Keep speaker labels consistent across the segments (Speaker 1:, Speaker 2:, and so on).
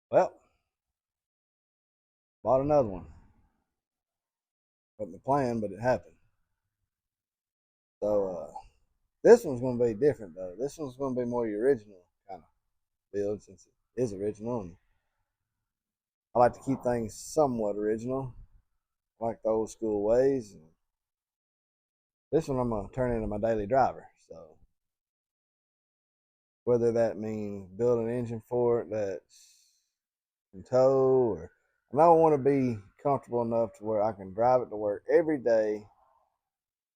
Speaker 1: Well, bought another one. Wasn't the plan, but it happened. So this one's going to be different though. This one's going to be more the original kind of build since it is original. And I like to keep things somewhat original, I like the old school ways. And this one I'm going to turn into my daily driver. So whether that means build an engine for it that's in tow, or and I want to be comfortable enough to where I can drive it to work every day,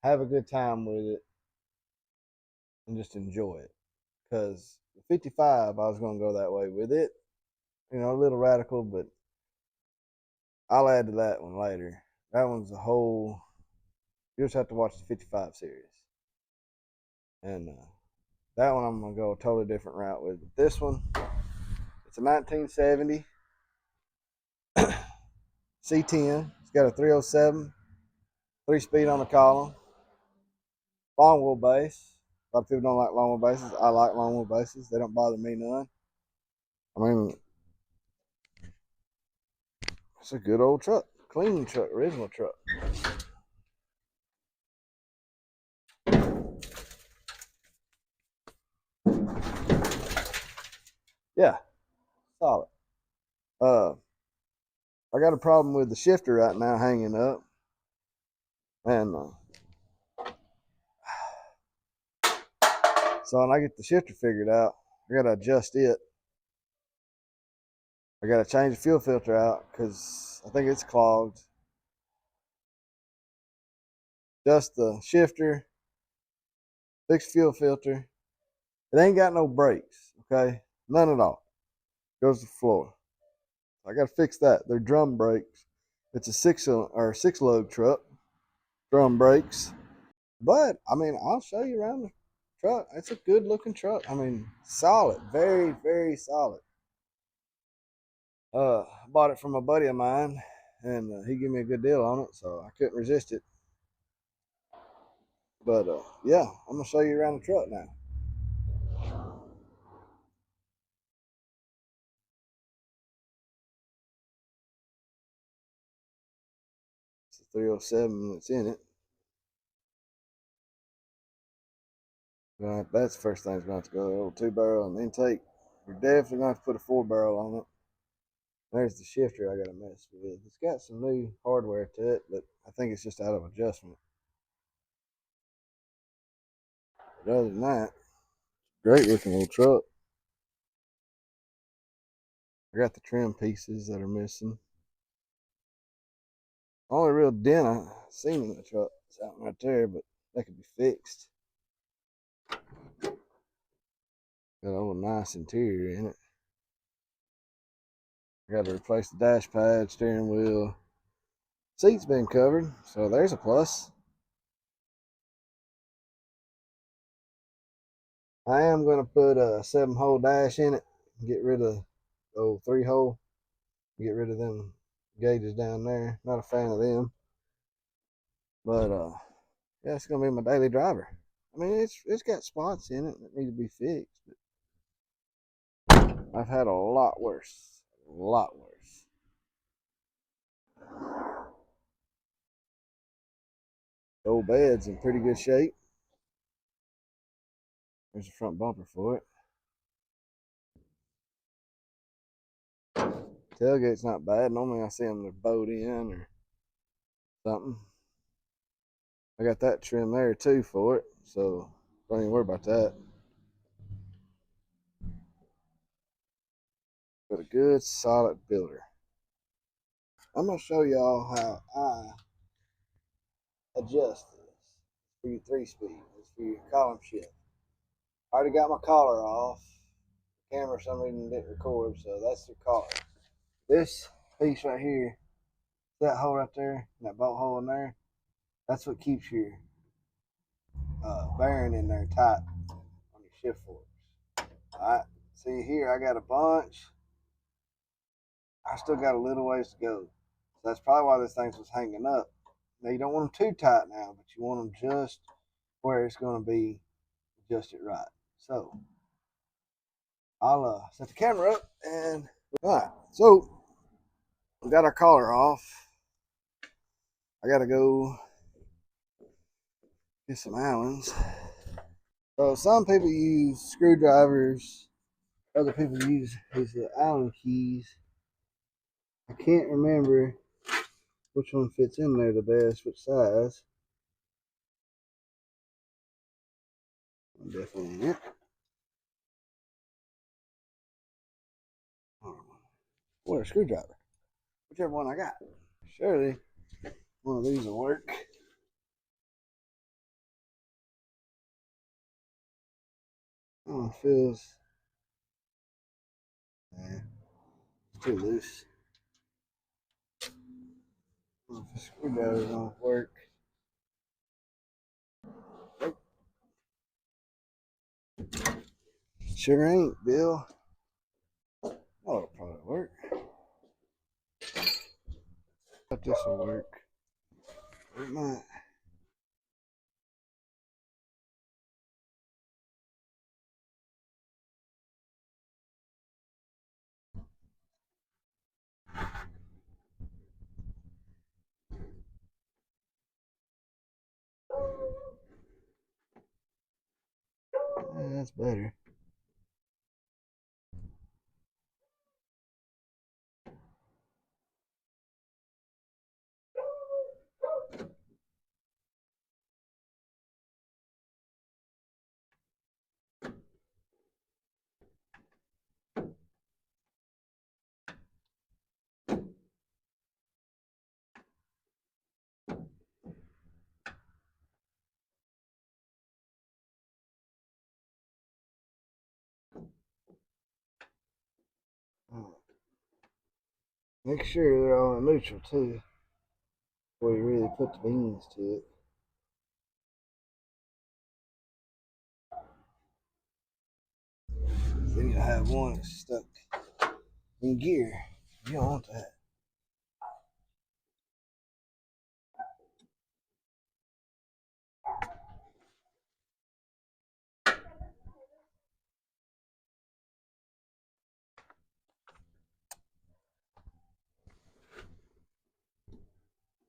Speaker 1: have a good time with it, and just enjoy it. Because the 55, I was going to go that way with it. You know, a little radical, but I'll add to that one later. That one's a whole. You just have to watch the 55 series, and that one I'm gonna go a totally different route with. But this one, it's a 1970 C10. It's got a 307, 3-speed on the column, long wheelbase. A lot of people don't like long wheelbases. I like long wheelbases. They don't bother me none. I mean, it's a good old truck, clean truck, original truck. Yeah, solid. Uh, I got a problem with the shifter right now hanging up, and so when I get the shifter figured out, I gotta adjust it. I gotta change the fuel filter out because I think it's clogged. Adjust the shifter, fix the fuel filter. It ain't got no brakes, okay? None at all. Goes to the floor. I gotta fix that. They're drum brakes. It's a six lug truck, drum brakes. But I mean, I'll show you around the truck. It's a good looking truck. I mean, solid, very, very solid. Bought it from a buddy of mine, and he gave me a good deal on it, so I couldn't resist it. But yeah, I'm gonna show you around the truck now. It's a 307 that's in it. That's the first thing's going to go. The old 2 barrel and intake. You're definitely going to have to put a 4 barrel on it. There's the shifter I got to mess with. It's got some new hardware to it, but I think it's just out of adjustment. But other than that, great looking old truck. I got the trim pieces that are missing. Only real dent I seen in the truck is out right there, but that could be fixed. Got a little nice interior in it. I got to replace the dash pad, steering wheel. Seat's been covered, so there's a plus. I am going to put a 7-hole dash in it, get rid of the old 3-hole, get rid of them gauges down there. Not a fan of them, but yeah, it's gonna be my daily driver. I mean, it's got spots in it that need to be fixed, but I've had a lot worse, a lot worse. The old bed's in pretty good shape. There's a front bumper for it. Tailgate's not bad. Normally I see them they're bowed in or something. I got that trim there too for it, so don't even worry about that. But a good solid builder. I'm gonna show y'all how I adjust this for your 3-speed. It's for your column shift. I already got my collar off. The camera for some reason didn't record, so that's the collar. This piece right here, that hole right there, that bolt hole in there, that's what keeps your bearing in there tight on your shift forks. Alright, see here I got a bunch. I still got a little ways to go. So that's probably why this thing was hanging up. Now you don't want them too tight now, but you want them just where it's going to be adjusted right. So I'll set the camera up and all right. So we got our collar off. I gotta go get some Allens. So some people use screwdrivers, other people use these Allen keys. I can't remember which one fits in there the best, which size. Definitely in it. Or a screwdriver, whichever one I got. Surely one of these will work. Oh, it feels, it's too loose. I don't know if the screwdriver's gonna work. Nope. Sure ain't, Bill. Oh, it'll probably work. But this will work. It might. Yeah, that's better. Make sure they're all in neutral too before you really put the beans to it. Then you'll have one that's stuck in gear. You don't want that.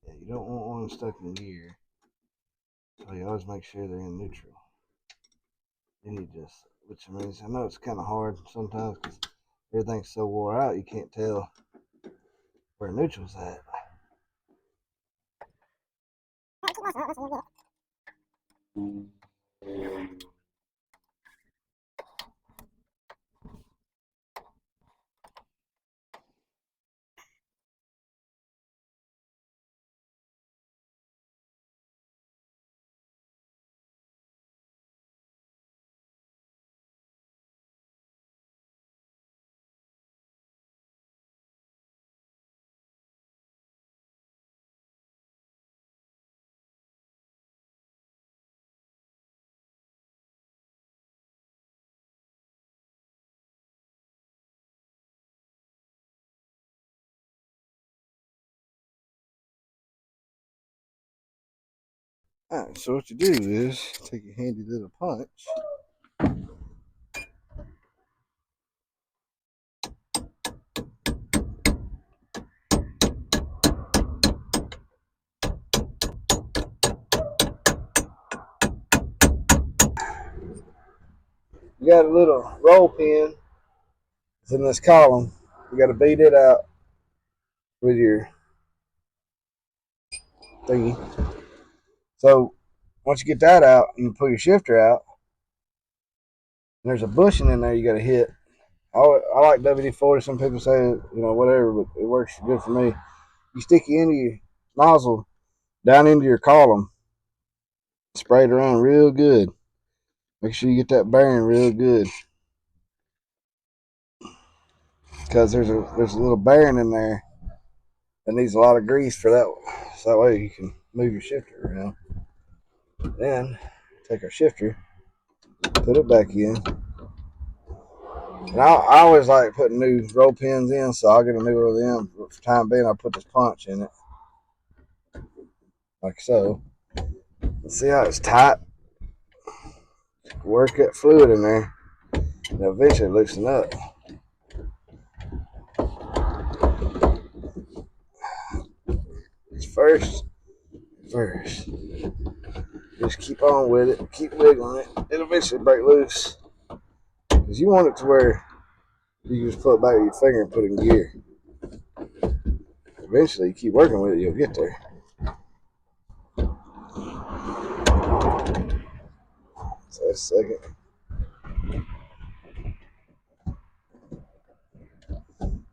Speaker 1: Yeah, you don't want one stuck in gear. So you always make sure they're in neutral. Then you just, which means I know it's kind of hard sometimes because everything's so wore out you can't tell where neutral's at. Alright, so what you do is take a handy little punch. You got a little roll pin. It's in this column. You got to beat it out with your thingy. So once you get that out, you pull your shifter out. And there's a bushing in there you got to hit. I like WD-40. Some people say, whatever, but it works good for me. You stick your end of your nozzle down into your column, spray it around real good. Make sure you get that bearing real good, because there's a little bearing in there that needs a lot of grease for that, so that way you can move your shifter around. Then take our shifter, put it back in. And I always like putting new roll pins in, so I'll get a new one of them. For the time being, I'll put this punch in it, like so. See how it's tight? Work that fluid in there, and eventually loosen up. first, reverse. Just keep on with it. Keep wiggling it. It'll eventually break loose. Because you want it to where you can just put it back with your finger and put it in gear. Eventually, you keep working with it, you'll get there. So that's second.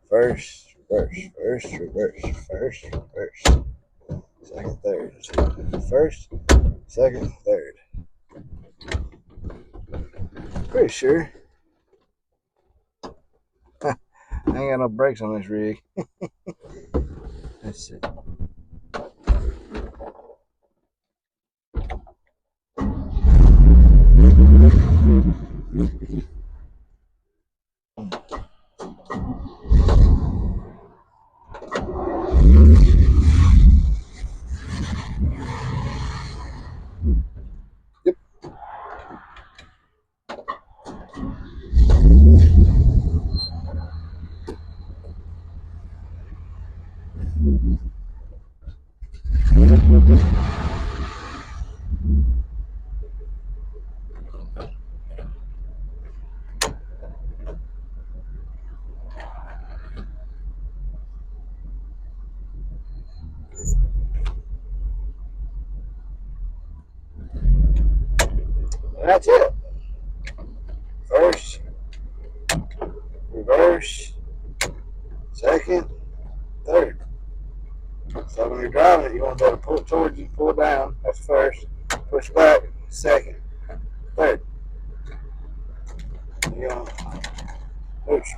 Speaker 1: First, reverse, first, reverse, first, reverse. Second, third. First, second, third. Pretty sure. I ain't got no brakes on this rig. Let's see. Yep. That's it. First, reverse, second, third. So when you're driving it, you want to be able to pull it towards you, pull it down. That's first. Push back, second, third. You know, oops.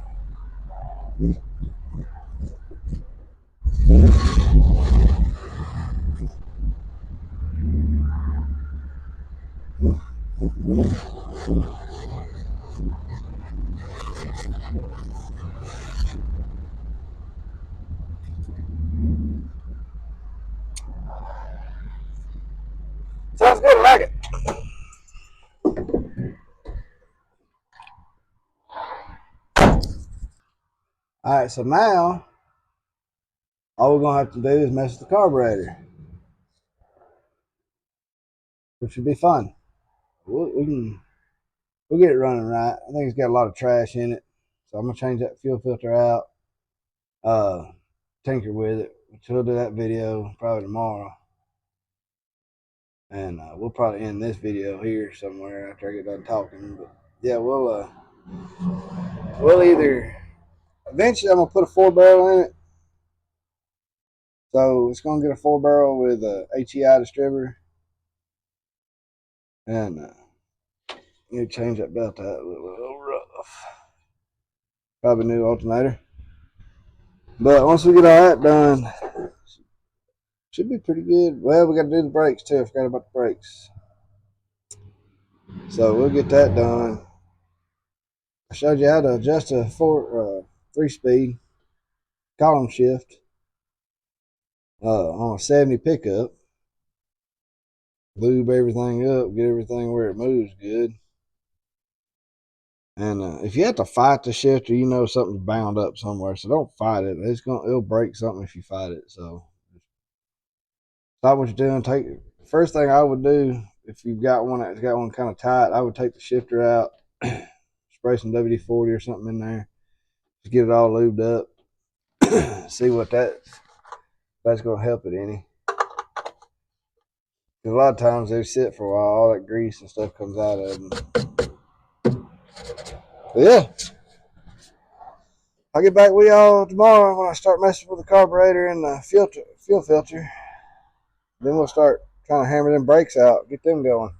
Speaker 1: Sounds good, I like it. Alright, so now all we're gonna have to do is mess with the carburetor, which should be fun. We'll get it running right. I think it's got a lot of trash in it, so I'm gonna change that fuel filter out. Tinker with it, which we'll do that video probably tomorrow, and we'll probably end this video here somewhere after I get done talking. But yeah, we'll either eventually I'm gonna put a 4-barrel in it. So it's gonna get a 4-barrel with a HEI distributor, and you change that belt out a little rough. Probably new alternator. But once we get all that done, should be pretty good. Well, we got to do the brakes too. I forgot about the brakes. So we'll get that done. I showed you how to adjust a 3-speed column shift on a 70 pickup. Lube everything up, get everything where it moves good. And if you have to fight the shifter, you know something's bound up somewhere. So don't fight it. It'll break something if you fight it. So stop what you're doing. First thing I would do if you've got one that's got one kind of tight, I would take the shifter out, spray some WD-40 or something in there, just get it all lubed up. See what that's going to help it any. Because a lot of times they sit for a while, all that grease and stuff comes out of them. But yeah, I'll get back with y'all tomorrow when I start messing with the carburetor and the fuel filter. Then we'll start trying to hammer them brakes out, get them going.